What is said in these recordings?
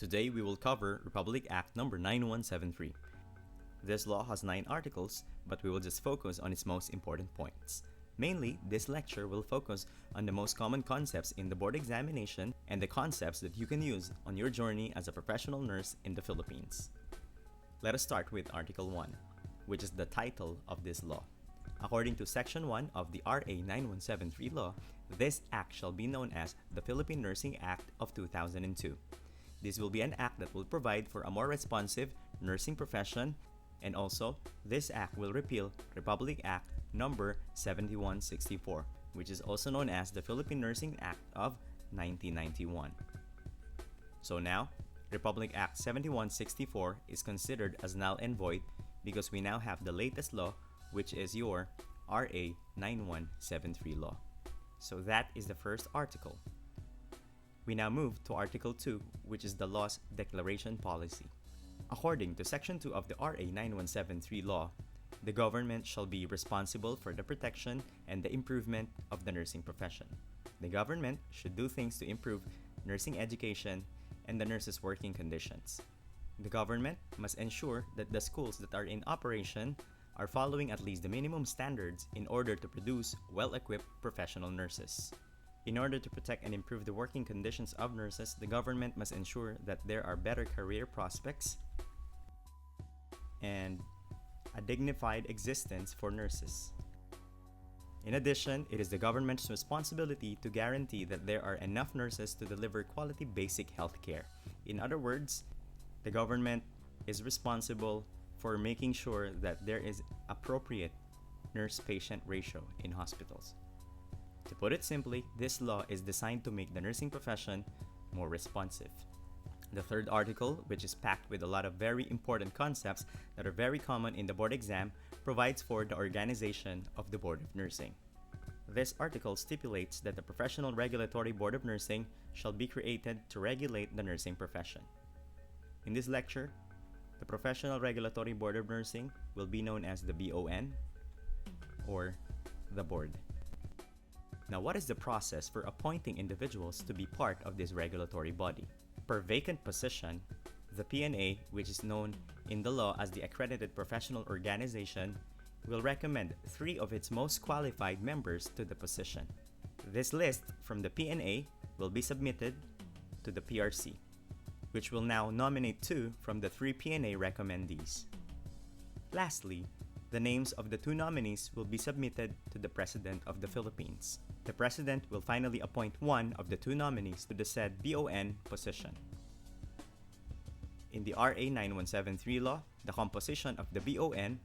Today we will cover Republic Act number 9173. This law has 9 articles, but we will just focus on its most important points. Mainly, this lecture will focus on the most common concepts in the board examination and the concepts that you can use on your journey as a professional nurse in the Philippines. Let us start with Article 1, which is the title of this law. According to Section 1 of the RA 9173 law, this act shall be known as the Philippine Nursing Act of 2002. This will be an act that will provide for a more responsive nursing profession, and also this act will repeal Republic Act number 7164, which is also known as the Philippine Nursing Act of 1991. So now, Republic Act 7164 is considered as null and void because we now have the latest law, which is your RA 9173 law. So that is the first article. We now move to Article 2, which is the law's declaration policy. According to Section 2 of the RA 9173 law, the government shall be responsible for the protection and the improvement of the nursing profession. The government should do things to improve nursing education and the nurses' working conditions. The government must ensure that the schools that are in operation are following at least the minimum standards in order to produce well-equipped professional nurses. In order to protect and improve the working conditions of nurses, the government must ensure that there are better career prospects and a dignified existence for nurses. In addition, it is the government's responsibility to guarantee that there are enough nurses to deliver quality basic health care. In other words, the government is responsible for making sure that there is appropriate nurse-patient ratio in hospitals. To put it simply, this law is designed to make the nursing profession more responsive. The third article, which is packed with a lot of very important concepts that are very common in the board exam, provides for the organization of the Board of Nursing. This article stipulates that the Professional Regulatory Board of Nursing shall be created to regulate the nursing profession. In this lecture, the Professional Regulatory Board of Nursing will be known as the BON or the board. Now, what is the process for appointing individuals to be part of this regulatory body? Per vacant position, the PNA, which is known in the law as the Accredited Professional Organization, will recommend 3 of its most qualified members to the position. This list from the PNA will be submitted to the PRC, which will now nominate 2 from the 3 PNA recommendees. Lastly, the names of the 2 nominees will be submitted to the President of the Philippines. The President will finally appoint 1 of the 2 nominees to the said BON position. In the RA 9173 law, the composition of the BON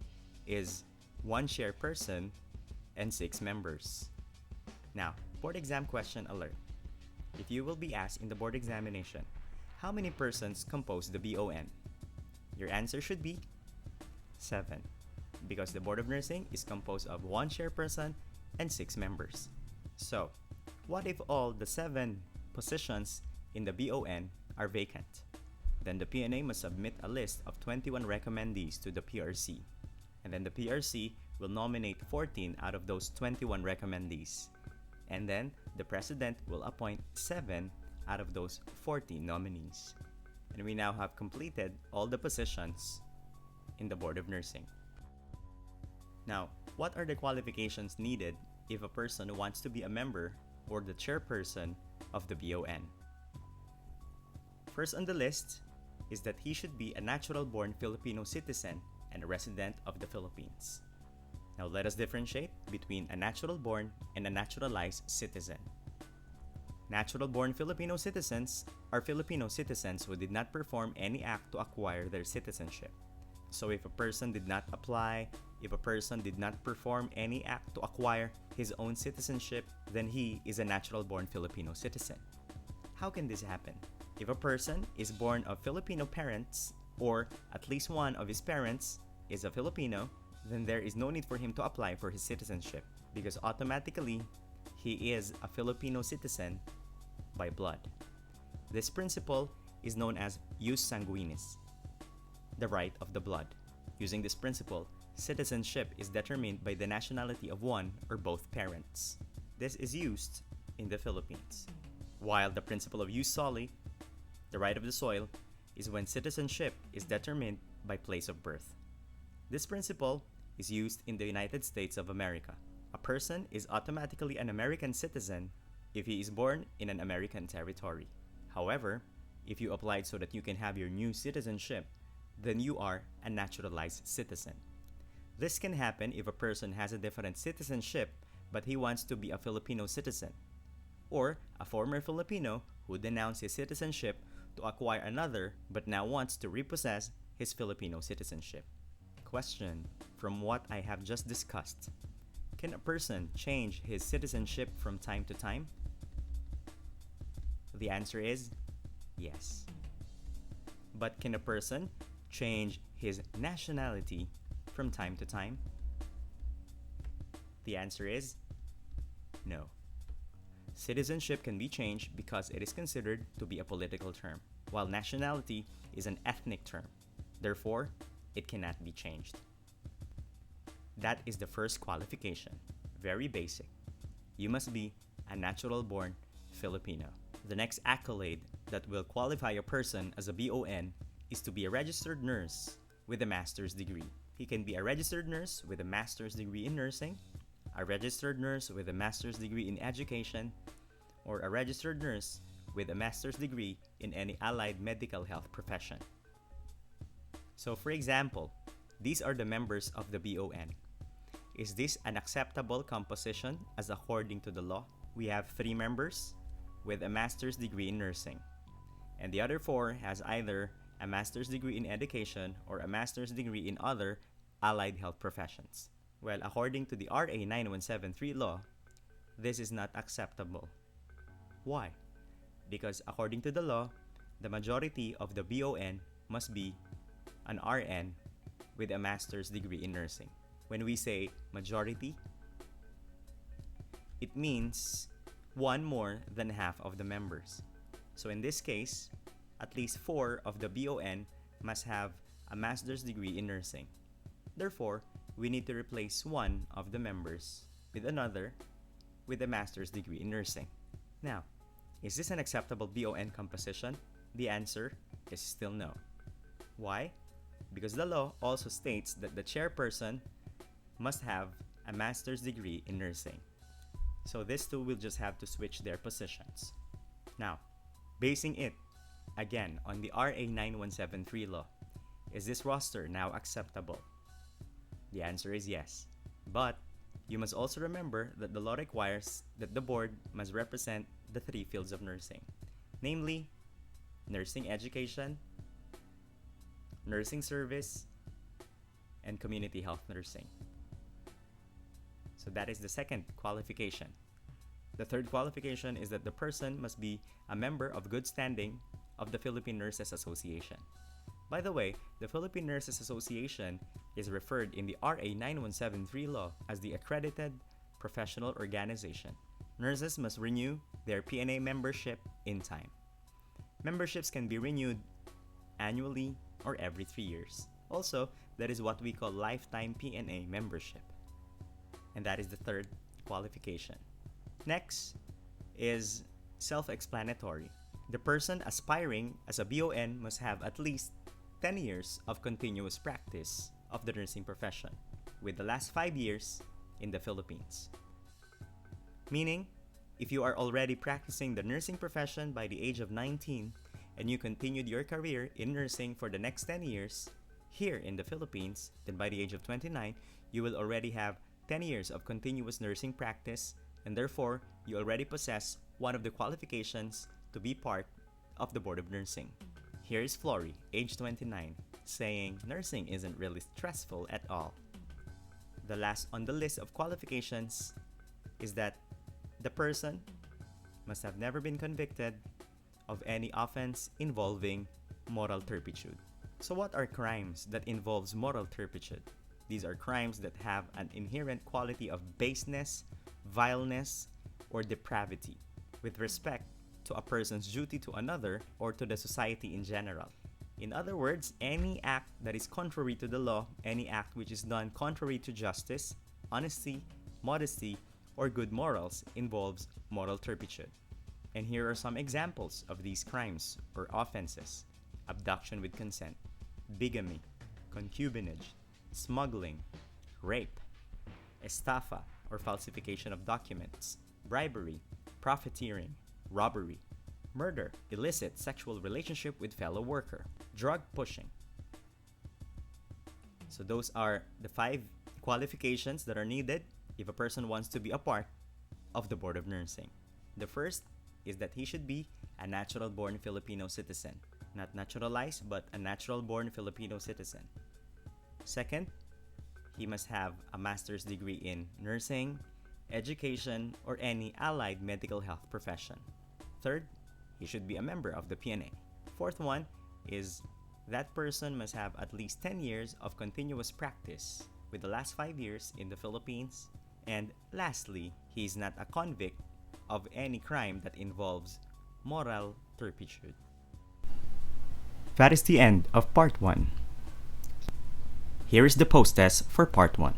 is 1 chairperson and 6 members. Now, board exam question alert. If you will be asked in the board examination, how many persons compose the BON? Your answer should be 7, because the Board of Nursing is composed of 1 chairperson and 6 members. So, what if all the 7 positions in the BON are vacant? Then the PNA must submit a list of 21 recommendees to the PRC, and then the PRC will nominate 14 out of those 21 recommendees, and then the President will appoint 7 out of those 14 nominees. And we now have completed all the positions in the Board of Nursing. Now, what are the qualifications needed if a person wants to be a member or the chairperson of the BON? First on the list is that he should be a natural-born Filipino citizen and a resident of the Philippines. Now let us differentiate between a natural-born and a naturalized citizen. Natural-born Filipino citizens are Filipino citizens who did not perform any act to acquire their citizenship. So if a person did not apply, if a person did not perform any act to acquire his own citizenship, then he is a natural-born Filipino citizen. How can this happen? If a person is born of Filipino parents, or at least one of his parents is a Filipino, then there is no need for him to apply for his citizenship because automatically he is a Filipino citizen by blood. This principle is known as jus sanguinis, the right of the blood. Using this principle, citizenship is determined by the nationality of one or both parents. This is used in the Philippines. While the principle of jus soli, the right of the soil, is when citizenship is determined by place of birth. This principle is used in the United States of America. A person is automatically an American citizen if he is born in an American territory. However, if you applied so that you can have your new citizenship, then you are a naturalized citizen. This can happen if a person has a different citizenship but he wants to be a Filipino citizen, or a former Filipino who denounced his citizenship to acquire another but now wants to repossess his Filipino citizenship. Question: from what I have just discussed, can a person change his citizenship from time to time? The answer is yes. But can a person change his nationality from time to time? The answer is no. Citizenship can be changed because it is considered to be a political term, while nationality is an ethnic term. Therefore, it cannot be changed. That is the first qualification. Very basic. You must be a natural-born Filipino. The next accolade that will qualify a person as a BON is to be a registered nurse with a master's degree. He can be a registered nurse with a master's degree in nursing, a registered nurse with a master's degree in education, or a registered nurse with a master's degree in any allied medical health profession. So for example, these are the members of the BON. Is this an acceptable composition as according to the law? We have 3 members with a master's degree in nursing, and the other 4 has either a master's degree in education or a master's degree in other allied health professions. Well, according to the RA 9173 law, this is not acceptable. Why? Because according to the law, the majority of the BON must be an RN with a master's degree in nursing. When we say majority, it means one more than half of the members. So in this case, at least 4 of the BON must have a master's degree in nursing. Therefore, we need to replace one of the members with another with a master's degree in nursing. Now, is this an acceptable BON composition? The answer is still no. Why? Because the law also states that the chairperson must have a master's degree in nursing. So these two will just have to switch their positions. Now, basing it again on the RA 9173 law, is this roster now acceptable? The answer is yes. But you must also remember that the law requires that the board must represent the 3 fields of nursing, namely nursing education, nursing service, and community health nursing. So that is the second qualification. The third qualification is that the person must be a member of good standing of the Philippine Nurses Association. By the way, the Philippine Nurses Association is referred in the RA 9173 law as the Accredited Professional Organization. Nurses must renew their PNA membership in time. Memberships can be renewed annually or every 3 years. Also, that is what we call lifetime PNA membership. And that is the third qualification. Next is self-explanatory. The person aspiring as a BON must have at least 10 years of continuous practice of the nursing profession, with the last 5 years in the Philippines. Meaning, if you are already practicing the nursing profession by the age of 19 and you continued your career in nursing for the next 10 years here in the Philippines, then by the age of 29, you will already have 10 years of continuous nursing practice, and therefore, you already possess one of the qualifications to be part of the Board of Nursing. Here is Flory, age 29, saying nursing isn't really stressful at all. The last on the list of qualifications is that the person must have never been convicted of any offense involving moral turpitude. So what are crimes that involves moral turpitude? These are crimes that have an inherent quality of baseness, vileness, or depravity with respect to a person's duty to another or to the society in general. In other words, any act that is contrary to the law, any act which is done contrary to justice, honesty, modesty, or good morals involves moral turpitude. And here are some examples of these crimes or offenses. abduction with consent, bigamy, concubinage, smuggling, rape, estafa or falsification of documents, bribery, profiteering, robbery, murder, illicit sexual relationship with fellow worker, drug pushing. So those are the 5 qualifications that are needed if a person wants to be a part of the Board of Nursing. The first is that he should be a natural-born Filipino citizen. Not naturalized, but a natural-born Filipino citizen. Second, he must have a master's degree in nursing, education, or any allied medical health profession. Third, he should be a member of the PNA. Fourth one is that person must have at least 10 years of continuous practice, with the last 5 years in the Philippines. And lastly, he is not a convict of any crime that involves moral turpitude. That is the end of part 1. Here is the post-test for part 1.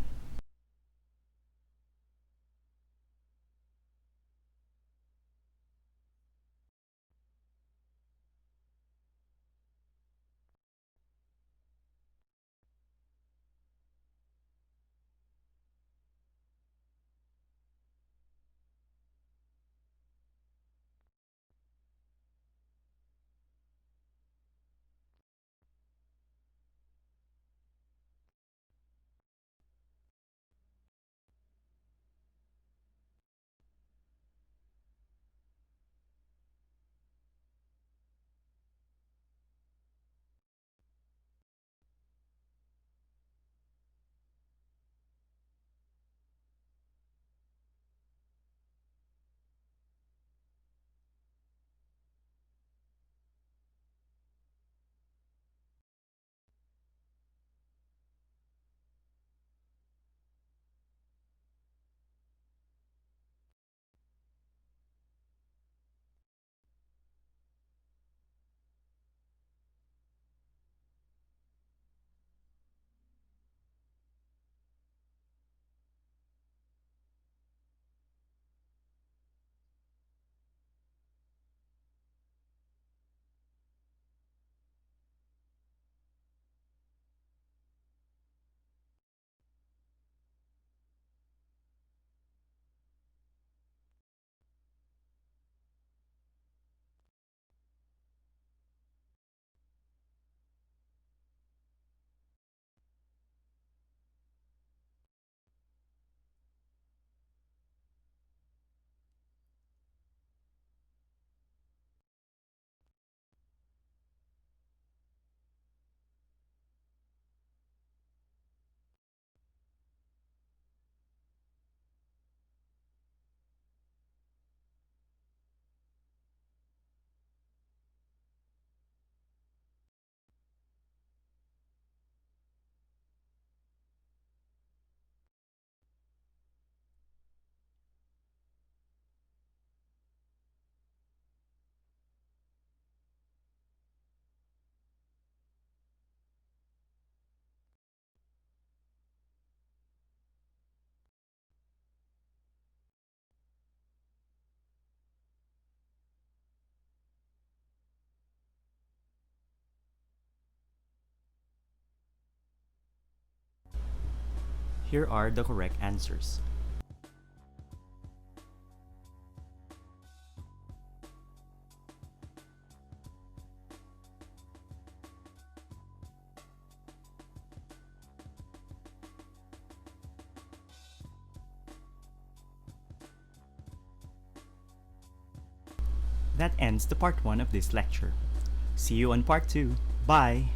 Here are the correct answers. That ends the part 1 of this lecture. See you on part 2. Bye!